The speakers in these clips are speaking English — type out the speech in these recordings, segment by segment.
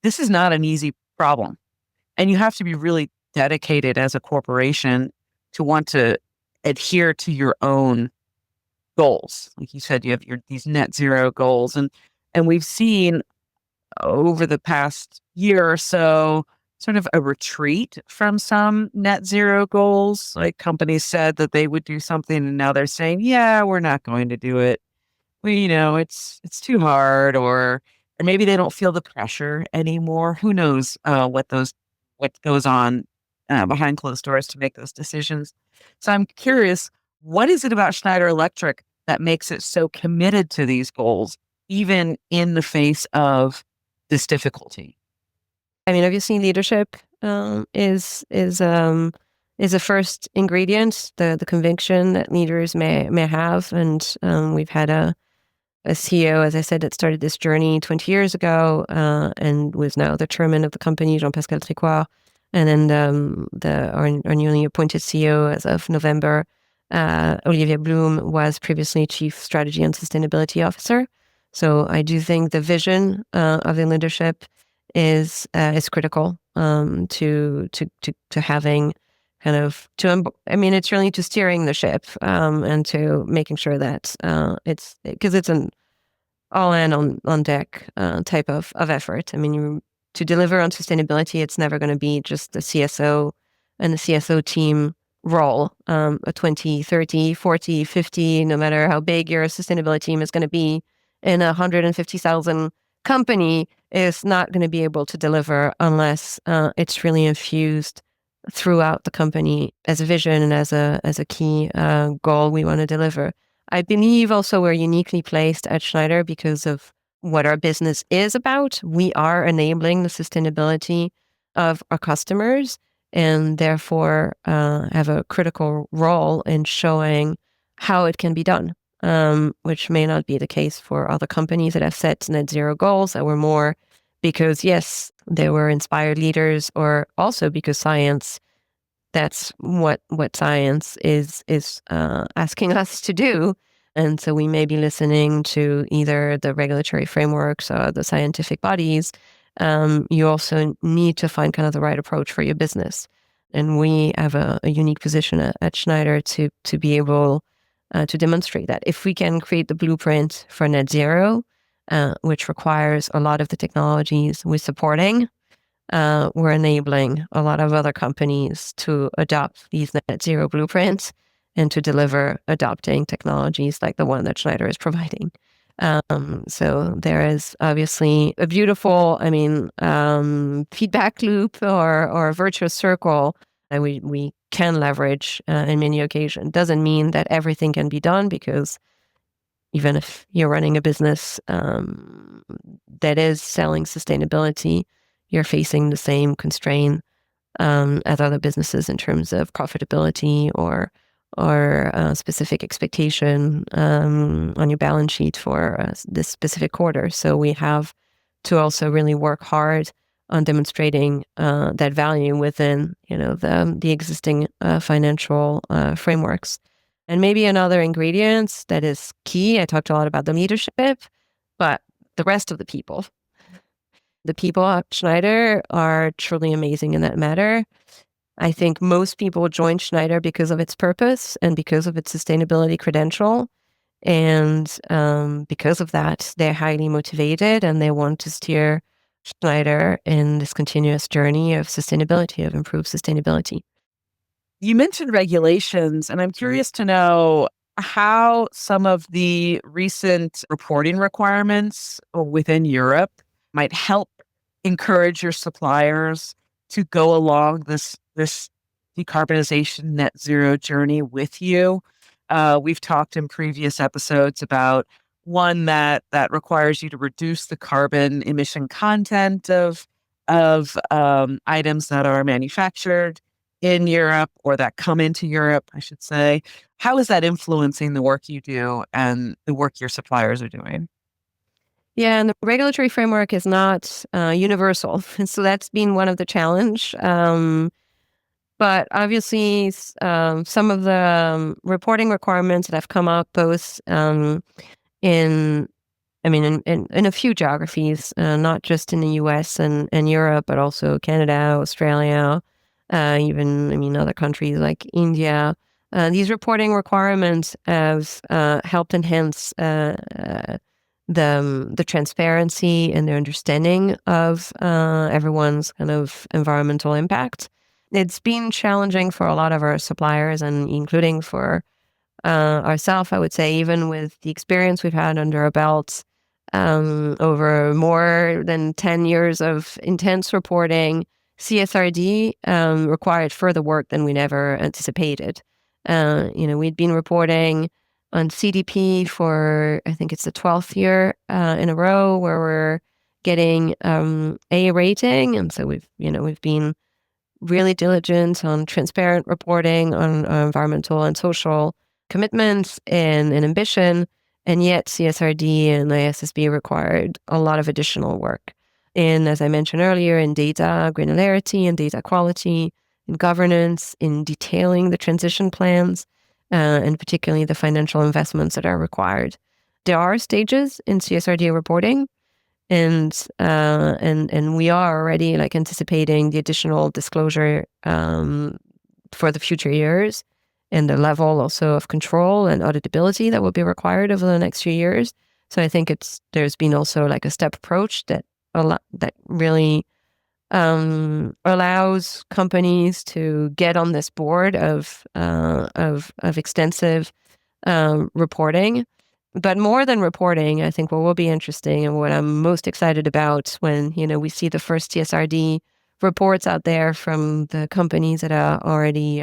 this is not an easy problem. And you have to be really dedicated as a corporation to want to adhere to your own goals. Like you said, you have these net zero goals. And we've seen over the past year or so sort of a retreat from some net zero goals. Like companies said that they would do something and now they're saying, yeah, we're not going to do it. It's too hard, or maybe they don't feel the pressure anymore. Who knows what goes on behind closed doors to make those decisions. So I'm curious, what is it about Schneider Electric that makes it so committed to these goals, even in the face of this difficulty? I mean, obviously, leadership is a first ingredient. The conviction that leaders may have, and we've had a CEO, as I said, that started this journey 20 years ago, and was now the chairman of the company, Jean-Pascal Tricoire, and then our newly appointed CEO as of November, Olivier Blum, was previously Chief Strategy and Sustainability Officer. So I do think the vision of the leadership is critical to having kind of it's really to steering the ship and to making sure that it's because it's an all in on deck type of effort. I mean, to deliver on sustainability, it's never going to be just the CSO and the CSO team role. A 20, 30, 40, 50, no matter how big your sustainability team is going to be in a 150,000 company, is not going to be able to deliver unless it's really infused throughout the company as a vision and as a key goal we want to deliver. I believe also we're uniquely placed at Schneider because of what our business is about. We are enabling the sustainability of our customers and therefore have a critical role in showing how it can be done, which may not be the case for other companies that have set net zero goals that were more because, yes, they were inspired leaders, or also because science, that's what science is asking us to do. And so we may be listening to either the regulatory frameworks or the scientific bodies. You also need to find kind of the right approach for your business. And we have a unique position at Schneider to be able to demonstrate that. If we can create the blueprint for net zero, which requires a lot of the technologies we're supporting, we're enabling a lot of other companies to adopt these net zero blueprints and to deliver adopting technologies like the one that Schneider is providing. So there is obviously a beautiful, feedback loop or a virtuous circle that we can leverage in many occasions. Doesn't mean that everything can be done, because even if you're running a business that is selling sustainability, you're facing the same constraint as other businesses in terms of profitability or specific expectation on your balance sheet for this specific quarter. So we have to also really work hard on demonstrating that value within the existing financial frameworks. And maybe another ingredient that is key, I talked a lot about the leadership, but the rest of the people. The people at Schneider are truly amazing in that matter. I think most people join Schneider because of its purpose and because of its sustainability credential. And because of that, they're highly motivated and they want to steer Schneider in this continuous journey of sustainability, of improved sustainability. You mentioned regulations, and I'm curious to know how some of the recent reporting requirements within Europe might help encourage your suppliers to go along this decarbonization net zero journey with you. We've talked in previous episodes about one that requires you to reduce the carbon emission content of items that are manufactured in Europe, or that come into Europe, I should say. How is that influencing the work you do and the work your suppliers are doing? Yeah, and the regulatory framework is not universal. And so that's been one of the challenge. But obviously, some of the reporting requirements that have come up both in I mean, in a few geographies, not just in the US and Europe, but also Canada, Australia, even, I mean, other countries like India. These reporting requirements have helped enhance the transparency and the understanding of everyone's kind of environmental impact. It's been challenging for a lot of our suppliers, and including for ourselves, I would say, even with the experience we've had under our belts over more than 10 years of intense reporting, CSRD required further work than we never anticipated. We'd been reporting on CDP for, I think it's the 12th year in a row where we're getting A rating. And so we've been really diligent on transparent reporting on environmental and social commitments and ambition. And yet CSRD and ISSB required a lot of additional work. And as I mentioned earlier, in data granularity and data quality, in governance, in detailing the transition plans, and particularly the financial investments that are required. There are stages in CSRD reporting, and we are already like anticipating the additional disclosure for the future years, and the level also of control and auditability that will be required over the next few years. So I think there's been also like a step approach that really allows companies to get on this board of extensive reporting. But more than reporting, I think what will be interesting and what I'm most excited about when we see the first CSRD reports out there from the companies that are already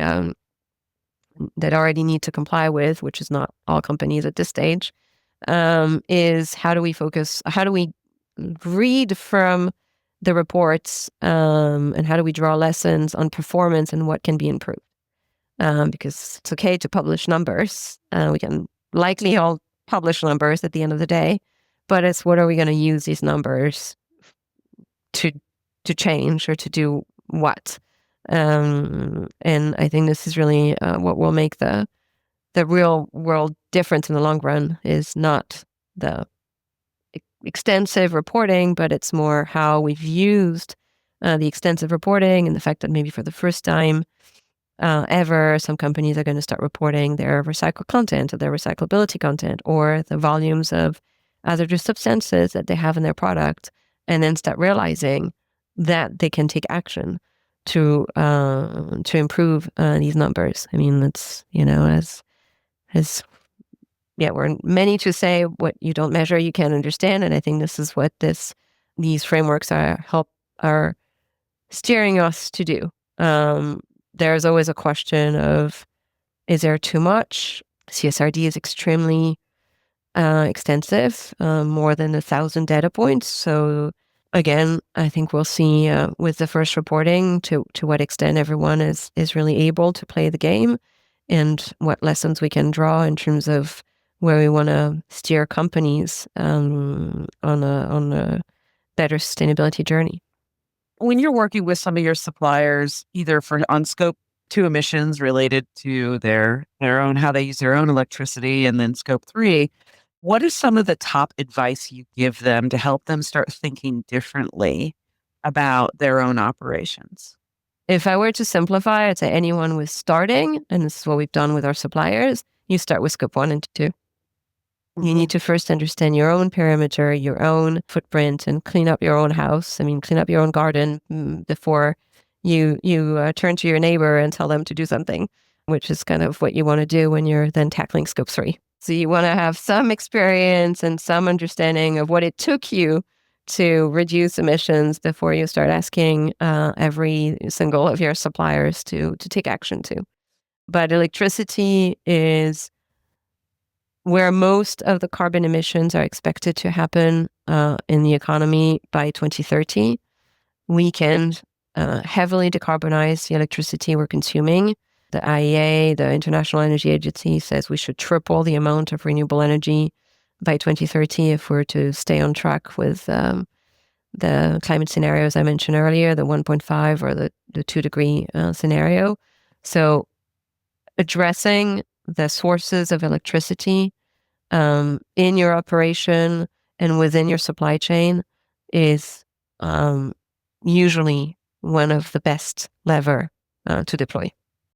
need to comply with, which is not all companies at this stage, is how do we read from the reports, and how do we draw lessons on performance and what can be improved? Because it's okay to publish numbers. We can likely all publish numbers at the end of the day, but it's what are we going to use these numbers to change or to do what? And I think this is really what will make the real world difference in the long run, is not the extensive reporting, but it's more how we've used the extensive reporting, and the fact that maybe for the first time ever, some companies are going to start reporting their recycled content or their recyclability content or the volumes of hazardous substances that they have in their product, and then start realizing that they can take action to improve these numbers. I mean, it's we're many to say what you don't measure, you can't understand. And I think this is what these frameworks are steering us to do. There's always a question of, is there too much? CSRD is extremely extensive, more than 1,000 data points. So again, I think we'll see with the first reporting to what extent everyone is really able to play the game, and what lessons we can draw in terms of where we want to steer companies on a better sustainability journey. When you're working with some of your suppliers, either on scope 2 emissions related to their own, how they use their own electricity, and then scope 3, what is some of the top advice you give them to help them start thinking differently about their own operations? If I were to simplify, I'd say anyone was starting, and this is what we've done with our suppliers, you start with scope 1 and 2. You need to first understand your own perimeter, your own footprint, and clean up your own house. I mean, clean up your own garden before you turn to your neighbor and tell them to do something, which is kind of what you want to do when you're then tackling scope 3. So you want to have some experience and some understanding of what it took you to reduce emissions before you start asking every single of your suppliers to take action too. But electricity is where most of the carbon emissions are expected to happen in the economy by 2030. We can heavily decarbonize the electricity we're consuming. The IEA, the International Energy Agency, says we should triple the amount of renewable energy by 2030 if we're to stay on track with the climate scenarios I mentioned earlier, the 1.5 or the 2 degree scenario. So addressing the sources of electricity in your operation and within your supply chain is usually one of the best lever to deploy.